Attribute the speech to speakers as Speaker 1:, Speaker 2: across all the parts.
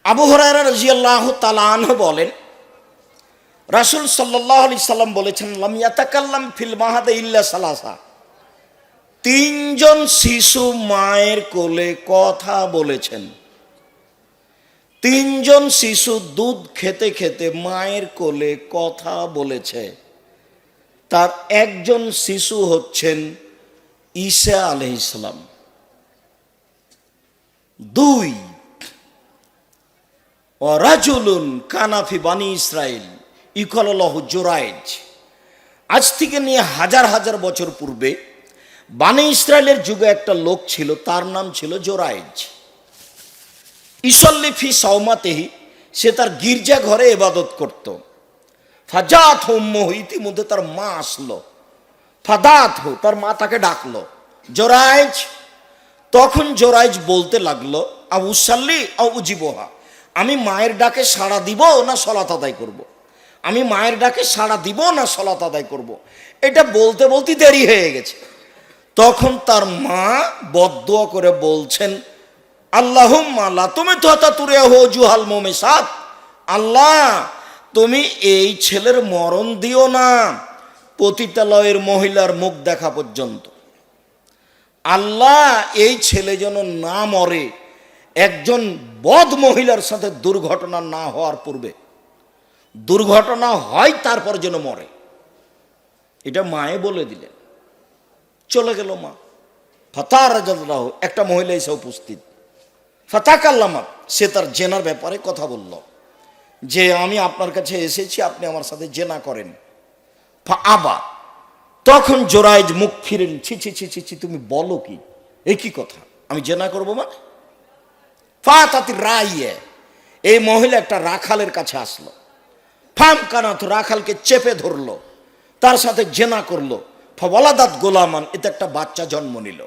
Speaker 1: আবু হুরায়রা রাদিয়াল্লাহু তাআলা আনহু বলেন, রাসূল সাল্লাল্লাহু আলাইহি সাল্লাম বলেছেন, লাম ইয়াতাকাল্লাম ফিল মাহাদে ইল্লা সালাসা। তিনজন শিশু মায়ের কোলে কথা বলেছেন। তিনজন শিশু দুধ খেতে খেতে মায়ের কোলে কথা বলেছে। তার একজন শিশু হচ্ছেন ঈসা আলাইহিস সালাম। দুই, রাজুলুন কানাফি বানি ইসরাইল ইকলাল্লাহু জুরাইজ। আজ থেকে নিয়ে হাজার হাজার বছর পূর্বে বানি ইসরায়েলের যুগে একটা লোক ছিল, তার নাম ছিল জোরাইজ। ইসল্লি ফি সাওমাতেহি, সে তার গির্জা ঘরে ইবাদত করত। ফাজাত উম্মুহু, ইতিমধ্যে তার মা আসলো। ফাদাত হু, তার মা তাকে ডাকলো, জোরাইজ। তখন জোরাইজ বলতে লাগলো, আউ উসাল্লি আউ উজিবহা, আমি মায়ের ডাকে সাড়া দিব না সলাত আদায় করব। আমি মায়ের ডাকে সাড়া দিব না সলাত আদায় করব। এটা বলতে বলতে দেরি হয়ে গেছে। তখন তার মা বদদুয়া করে বলছেন, আল্লাহুম্মা লা তুমিতহা তুরিয়াহু জুহাল মুমিসাত, আল্লাহ তুমি এই ছেলের মরণ দিও না পতিতালয়ের মহিলার মুখ দেখা পর্যন্ত। আল্লাহ এই ছেলে যেন না মরে একজন বদ মহিলার সাথে দুর্ঘটনা না হওয়ার পূর্বে। দুর্ঘটনা হয় তারপর যেন মরে। এটা মায়ে বলে দিলেন। চলে গেল মা। ফাতার রাজাল্লাহ, একটা মহিলা এসে উপস্থিত। ফাতাকাল্লামা, সে তার জেনার ব্যাপারে কথা বলল যে আমি আপনার কাছে এসেছি, আপনি আমার সাথে জেনা করেন। আবা, তখন জোরাইজ মুখ ফিরেন, ছি ছি ছি ছি ছি, তুমি বলো কি, এ কি কথা, আমি জেনা করবো মানে? ফাতাতি রাইয়ে, এই মহিলা একটা রাখালের কাছে আসলো। ফাম কানাত, রাখালকে চেপে ধরলো, তার সাথে জেনা করলো। ফাওয়ালাদাত গোলামান, এতে একটা বাচ্চা জন্ম নিল।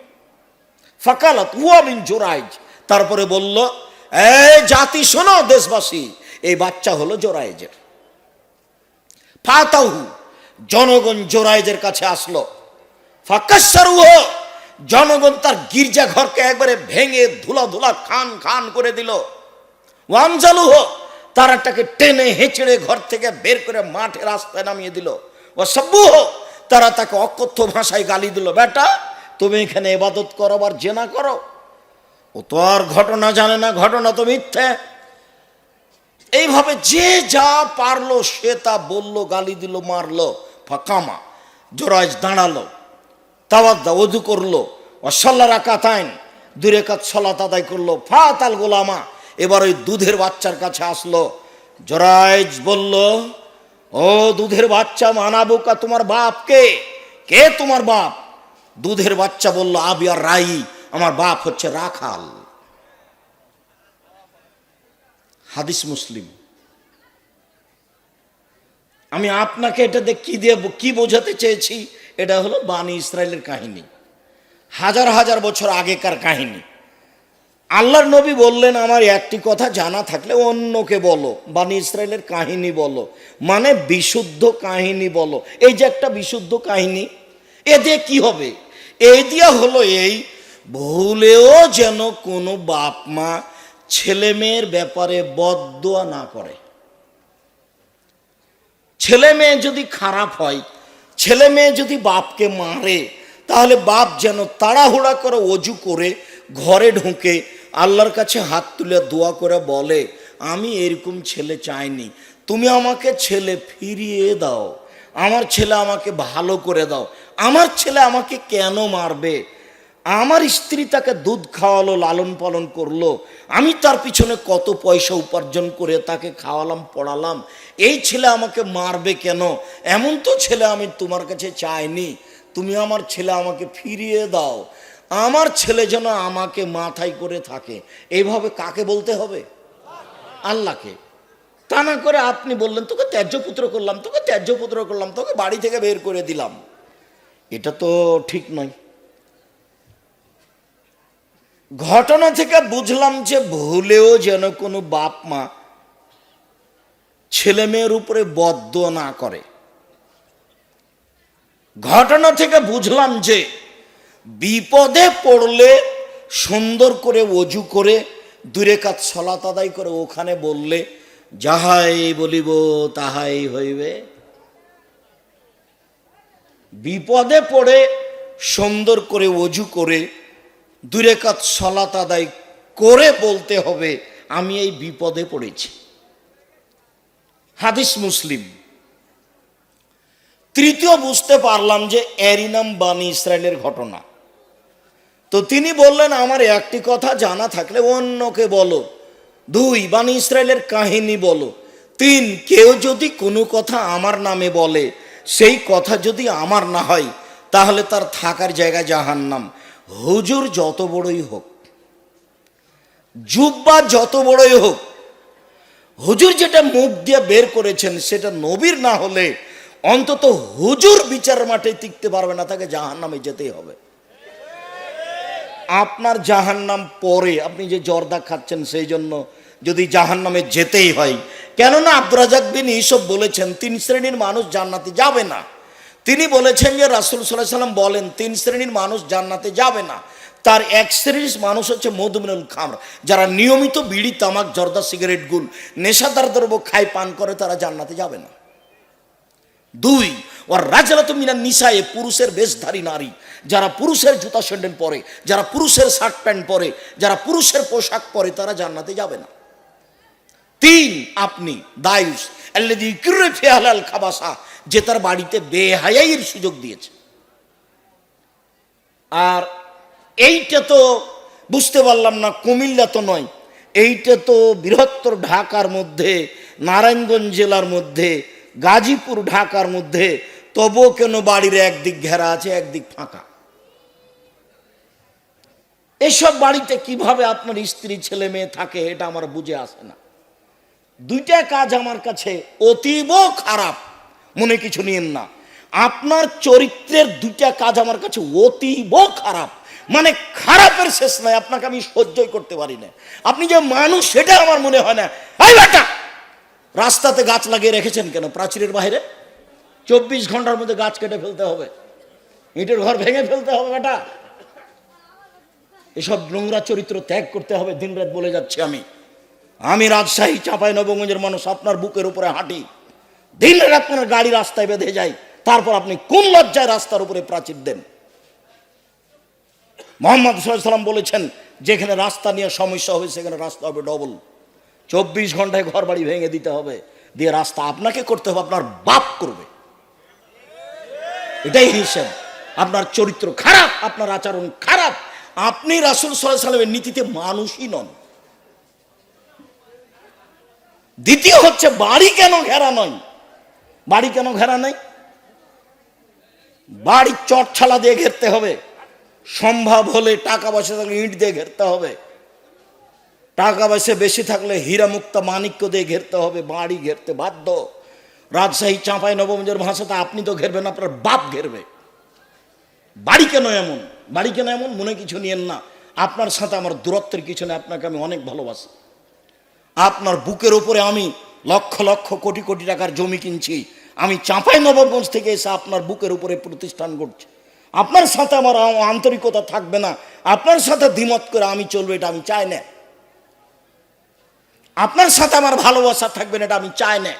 Speaker 1: ফাকালাত হুয়া মিন জোরাইজ, তারপরে বলল, এই জাতি শোনো, দেশবাসী, এই বাচ্চা হলো জোরাইজের। ফাতাহু, জনগণ জোরাইজের কাছে আসলো। ফাকাসসারুহু, জনগণ তার গির্জা ঘরকে একবারে ভেঙে ধুলা ধুলা খান খান করে দিল। ওয়ানজালুহু, তারাটাকে টেনে হেঁচড়ে ঘর থেকে বের করে মাঠে রাস্তায় নামিয়ে দিল। ওয়াসাব্বুহু, তারা তাকে অকথ্য ভাষায় গালি দিল, বেটা তুমি এখানে ইবাদত করো আবার জেনা করো, ও তো আর ঘটনা জানে না, ঘটনা তো মিথ্যে। এইভাবে যে যা পারলো সে তা বলল, গালি দিল, মারলো। ফাকামা, জোরাইজ দাঁড়ালো, তাওয়াদ্দা, ওযু করলো। ওয়াসাল্লা রাকাতাইন, 2 রাকাত সালাত আদায় করলো। ফাতাল গোলামা, এবার ওই দুধের বাচ্চার কাছে আসলো। জোরাইজ বলল, ও দুধের বাচ্চা, মানাবুকা, তোমার বাপ কে? কে তোমার বাপ? দুধের বাচ্চা বলল, আবিয়া রাই, আমার বাপ হচ্ছে রাখাল। হাদিস মুসলিম। আমি আপনাকে এটা দিয়ে কি বোঝাতে চেয়েছি, এটা হলো বানি ইসরায়েলের কাহিনী, হাজার হাজার বছর আগেকার কাহিনী। আল্লাহর নবী বললেন, আমার একটি কথা জানা থাকলে অন্যকে বলো, বানি ইসরায়েলের কাহিনী বলো, মানে বিশুদ্ধ কাহিনী বলো। এই যে একটা বিশুদ্ধ কাহিনী, এ দিয়ে কি হবে? এই দিয়া হলো এই, ভুলেও যেন কোনো বাপ মা ছেলে মেয়ের ব্যাপারে বদদুয়া না করে। ছেলে মেয়ে যদি খারাপ হয়, ছেলে মেয়ে যদি বাপকে মারে, তাহলে বাপ যেন তাড়াহুড়া করে ওযু করে ঘরে ঢুকে আল্লাহর কাছে হাত তুলে দোয়া করে বলে, আমি এরকম ছেলে চাইনি, তুমি আমাকে ছেলে ফিরিয়ে দাও, আমার ছেলে আমাকে ভালো করে দাও। আমার ছেলে আমাকে কেন মারবে? আমার স্ত্রী তাকে দুধ খাওয়ালো, লালন পালন করলো, আমি তার পিছনে কত পয়সা উপার্জন করে তাকে খাওয়ালাম, পড়ালাম, এই ছেলে আমাকে মারবে কেন? এমন তো ছেলে আমি তোমার কাছে চাইনি, তুমি আমার ছেলে আমাকে ফিরিয়ে দাও, আমার ছেলে যেন আমাকে মাথায় করে থাকে। এইভাবে কাকে বলতে হবে? আল্লাহকে। তা না করে আপনি বললেন, তোকে ত্যায্য পুত্র করলাম, তোকে ত্যায্য পুত্র করলাম, তোকে বাড়ি থেকে বের করে দিলাম। এটা তো ঠিক নয়। ঘটনা থেকে বুঝলাম যে ভুলেও যেন কোনো বাপ মা ছেলে মেয়ের উপরে বদদুয়া না করে। ঘটনা থেকে বুঝলাম যে বিপদে পড়লে সুন্দর করে ওযু করে দুই রাকাত সালাত আদায় করে ওখানে বললে যাহাই বলিব তাহাই হইবে? বিপদে পড়ে সুন্দর করে ওযু করে দুই রাকাত সালাত আদায় করে বলতে হবে আমি এই বিপদে পড়েছি। হাদিস মুসলিম। তৃতীয় বুঝতে পারলাম যে এরই নাম বানি ইসরায়েলের ঘটনা। তো তিনি বললেন আমার একটি কথা জানা থাকলে অন্যকে বলো, দুই বানি ইসরায়েলের কাহিনী বলো, তিন কেউ যদি কোনো কথা আমার নামে বলে সেই কথা যদি আমার না হয় তাহলে তার থাকার জায়গা জাহান্নাম। হুজুর যত বড়ই হোক, জুব্বা যত বড়ই হোক, হুজুর যেটা মুখ দিয়ে বের করেছেন সেটা নবীর না হলে অন্তত হুজুর বিচার মাঠে টিকতে পারবে না, তাকে জাহান্নামে যেতেই হবে। আপনার জাহান্নাম পরে, আপনি যে জর্দা খাচ্ছেন সেই জন্য যদি জাহান্নামে যেতেই হয়, কেননা আব্দুর রাজ্জাক বিন ইউসুফ বলেছেন তিন শ্রেণীর মানুষ জান্নাতে যাবে না। তিনি বলেছেন যে রাসূল সাল্লাল্লাহু আলাইহি ওয়াসাল্লাম বলেন তিন শ্রেণীর মানুষ জান্নাতে যাবে না। তার এক শ্রেণীর মানুষ হচ্ছে মদমিনুল খামর, যারা নিয়মিত বিড়ি তামাক জর্দা সিগারেট গুল নেশাদার দ্রব্য খায় পান করে, তারা জান্নাতে যাবে না। দুই ওর রাজরাত মিনান নিসায়ে, পুরুষের বেশধারী নারী, যারা পুরুষের জুতা স্যান্ডেল পরে, যারা পুরুষের শার্ট প্যান্ট পরে, যারা পুরুষের পোশাক পরে, তারা জান্নাতে যাবে না। তিন আপনি দায়ুস আল্লাযী ইকরা ফি আহলাল খাবাসা, যে তার বাড়িতে বেহায়াইয়ের সুযোগ দিয়েছে। আর এইটা তো বুঝতে পারলাম না, কুমিল্লা তো নয়, এইটা তো বৃহত্তর ঢাকার মধ্যে, নারায়ণগঞ্জ জেলার মধ্যে, গাজীপুর ঢাকার মধ্যে, তবুও কেন বাড়ির একদিক ঘেরা আছে একদিক ফাঁকা? এসব বাড়িতে কিভাবে আপনার স্ত্রী ছেলে মেয়ে থাকে এটা আমার বুঝে আসে না। দুইটা কাজ আমার কাছে অতীব খারাপ, মনে কিছু নিয়েন না। আপনার চরিত্রের দুইটা কাজ আমার কাছে অতীব খারাপ, মানে খারাপের শেষ নাই, আপনাকে আমি সহ্যই করতে পারি না। আপনি যে মানুষ সেটা আমার মনে হয় না। এই বেটা, রাস্তাতে গাছ লাগিয়ে রেখেছেন কেন? প্রাচীরের বাইরে 24 ঘন্টার মধ্যে গাছ কেটে ফেলতে হবে, ইটের ঘর ভেঙে ফেলতে হবে বেটা। এসব নোংরা চরিত্র ত্যাগ করতে হবে। দিনরাত বলে যাচ্ছি আমি রাজশাহী চাঁপাইনবাবগঞ্জের মানুষ, আপনার বুকের উপরে হাঁটি, দিনরাত আপনার গাড়ি রাস্তায় বেঁধে যায়, তারপর আপনি কোন লজ্জায় রাস্তার উপরে প্রাচীর দেন? মুহাম্মদ সাল্লাল্লাহু আলাইহি ওয়াসাল্লাম বলেছেন যেখানে রাস্তা নিয়ে সমস্যা হবে সেখানে রাস্তা হবে ডবল। 24 ঘন্টায় ঘর বাড়ি ভেঙে দিতে হবে, দিয়ে রাস্তা আপনাকে করতে হবে, আপনার বাপ করবে। এটাই হিসাব। আপনার চরিত্র খারাপ, আপনার আচরণ খারাপ, আপনি রাসূল সাল্লাল্লাহু আলাইহি ওয়াসাল্লামের নীতিতে মানুষই নন। দ্বিতীয় হচ্ছে বাড়ি কেন ঘেরা নয়? বাড়ি কেন ঘেরা নাই? বাড়ি চটছালা দিয়ে ঘেরতে হবে, সম্ভব হলে টাকা পয়সা থাকলে ইট দিয়ে ঘেরতে হবে, টাকা পয়সা বেশি থাকলে হীরা মুক্তা মানিক্য দিয়ে ঘেরতে হবে, বাড়ি ঘেরতে বাধ্য। রাজশাহী চাঁপাইনবাবগঞ্জের ভাষাতে আপনি তো ঘেরবেন, আপনার বাপ ঘেরবে। বাড়ি কেন এমন? বাড়ি কেন এমন মনে কিছু নিয়েন না, আপনার সাথে আমার দূরত্বের কিছু নেই, আপনাকে আমি অনেক ভালোবাসি। আপনার বুকের উপরে আমি লক্ষ লক্ষ কোটি কোটি টাকার জমি কিনছি, আমি চাঁপাইনবাবগঞ্জ থেকে এসে আপনার বুকের উপরে প্রতিষ্ঠান করছি। আপনার সাথে আমার আন্তরিকতা থাকবে না, আপনার সাথে দ্বিমত করে আমি চলবো, এটা আমি চাই না। আপনার সাথে আমার ভালোবাসা থাকবে না, এটা আমি চাই না।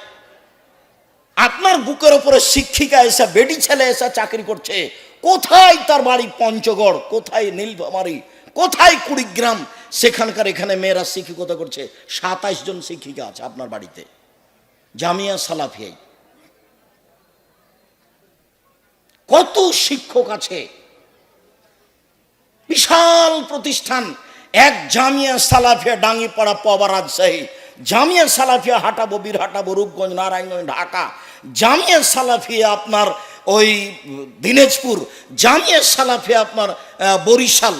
Speaker 1: আপনার বুকের উপরে শিক্ষিকা এসে, বেটি ছেলে এসে চাকরি করছে, কোথায় তার বাড়ি পঞ্চগড়, কোথায় নীলফামারী, কোথায় কুড়িগ্রাম, সেখানকার এখানে মেয়েরা শিক্ষকতা করছে। 27 জন শিক্ষিকা আছে আপনার বাড়িতে, জামিয়া সালাফিয়ায় কত শিক্ষক আছে, বিশাল প্রতিষ্ঠান। এক জামিয়া সালাফিয়া ডাঙ্গিপাড়া পাওয়া রাজশাহী, জামিয়া সালাফিয়া হাঁটাবো বীরহাটাবো রূপগঞ্জ নারায়ণগঞ্জ ঢাকা, জামিয়া সালাফিয়া আপনার ওই দিনাজপুর, জামিয়া সালাফিয়া আপনার বরিশাল,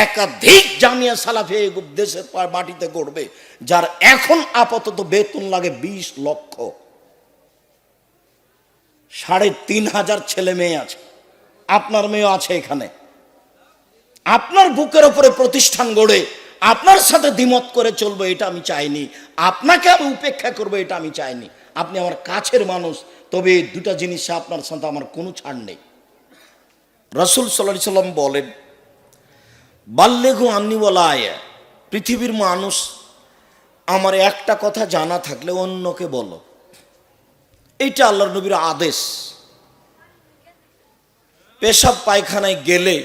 Speaker 1: একাধিক জামিয়া সালাফিয়া দেশের মাটিতে গড়বে, যার এখন আপাতত বেতন লাগে 20 লক্ষ। 3,500 ছেলে মেয়ে আছে, আপনার মেয়েও আছে এখানে। আপনার বুকের উপরে প্রতিষ্ঠান গড়ে আপনার সাথে দ্বিমত করে চলবো এটা আমি চাইনি, আপনাকে আমি উপেক্ষা করবো এটা আমি চাইনি। আপনি আমার কাছের মানুষ, তবে দুটা জিনিসে আপনার সাথে আমার কোনো ছাড় নেই। রাসূল সাল্লাল্লাহু আলাইহি সাল্লাম বলেন বাল্লিগু আন্নি ওয়ালা আয়া, পৃথিবীর মানুষ, আমার একটা কথা জানা থাকলে অন্যকে বলো, এইটা আল্লাহর নবীর আদেশ। পেশাব পায়খানায় গেলে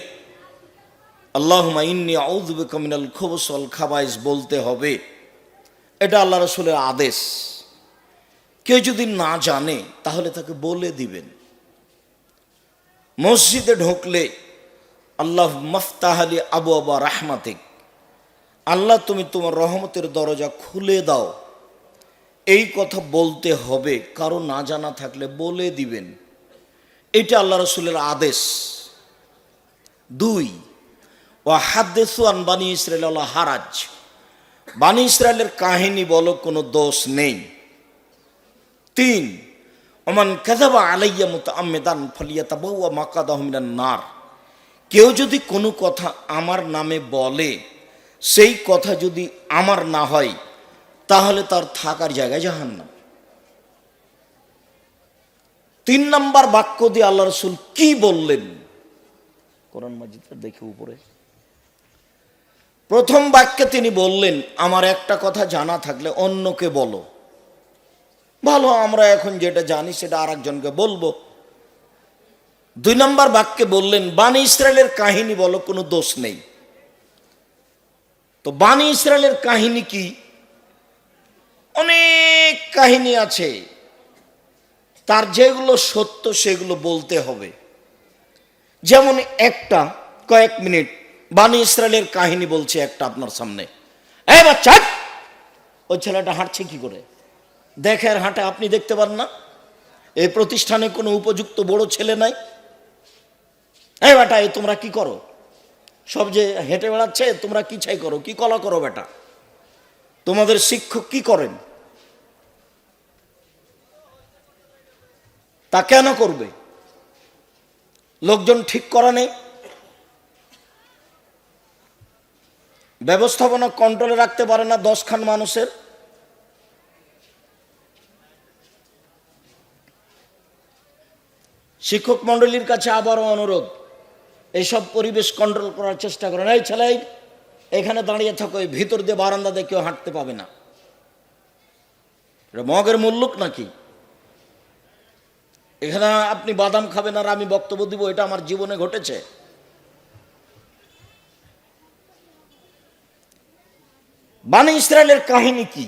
Speaker 1: আল্লাহুম্মা ইন্নী আউযু বিকা মিনাল খুবুস ওয়াল খাবাইস বলতে হবে, এটা আল্লাহ রাসূলের আদেশ। কেউ যদি না জানে তাহলে তাকে বলে দিবেন। মসজিদে ঢুকলে আল্লাহ মাফতাহালি আবু আবা রাহমাতিক, আল্লাহ তুমি তোমার রহমতের দরজা খুলে দাও, এই কথা বলতে হবে। কারো না জানা থাকলে বলে দিবেন, এটা আল্লাহ রাসূলের আদেশ। 2, ওয়া হাদ্দিসু আন বানি ইসরাঈল ওয়ালা হারাজ, বানি ইসরায়েলের কাহিনী বলো, কোনো দোষ নেই। 3, ওমান কাযাবা আলাইয়া মুতাআম্মিদান ফালিয়াতাবাওয়া মাকাদাহু মিনান নার, কেউ যদি কোনো কথা আমার নামে বলে, সেই কথা যদি আমার না হয় তাহলে তার থাকার জায়গায় জাহান্নাম। 3 নম্বর বাক্য দিয়ে আল্লাহ রাসূল কি বললেন, কোরআন মাজিদটা দেখে উপরে। প্রথম বাক্যে তিনি বললেন, আমার একটা কথা জানা থাকলে অন্যকে বলো। ভালো, আমরা এখন যেটা জানি সেটা আরেকজনকে বলবো। 2 নম্বর বাক্যে বললেন, বানি ইসরায়েলের কাহিনী বলো, কোনো দোষ নেই। তো বানি ইসরায়েলের কাহিনী কি? অনেক কাহিনী আছে, তার যেগুলো সত্য সেগুলো বলতে হবে। যেমন একটা কয়েক মিনিট বানি ইসরায়েলের কাহিনী বলছে একটা আপনার সামনে। এই বাচ্চা, ওই ছেলেটা হাঁটছে কি করে? দেখে আর হাঁটে, আপনি দেখতে পান না? এই প্রতিষ্ঠানে কোনো উপযুক্ত বড় ছেলে নাই। এই বেটা, এই তোমরা কি করো? সব যে হেঁটে বেড়াচ্ছে, তোমরা কি চাই করো, কি কলা করো বেটা? তোমাদের শিক্ষক কি করেন? তা কেন করবে? লোকজন ঠিক করা নেই, ব্যবস্থাপনা কন্ট্রোলে রাখতে পারে না 10 খান মানুষের। শিক্ষক মন্ডলীর কাছে আবারও অনুরোধ, এইসব পরিবেশ কন্ট্রোল করার চেষ্টা করেন। এই ছেলে, এখানে দাঁড়িয়ে থাকো, এই ভিতর দিয়ে বারান্দা দিয়ে কেউ হাঁটতে পাবে না। এটা মগের মুল্লুক নাকি? এখানে আপনি বাদাম খাবেন আর আমি বক্তব্য দিব, এটা আমার জীবনে ঘটেছে। বানি ইসরায়েলের কাহিনী কি?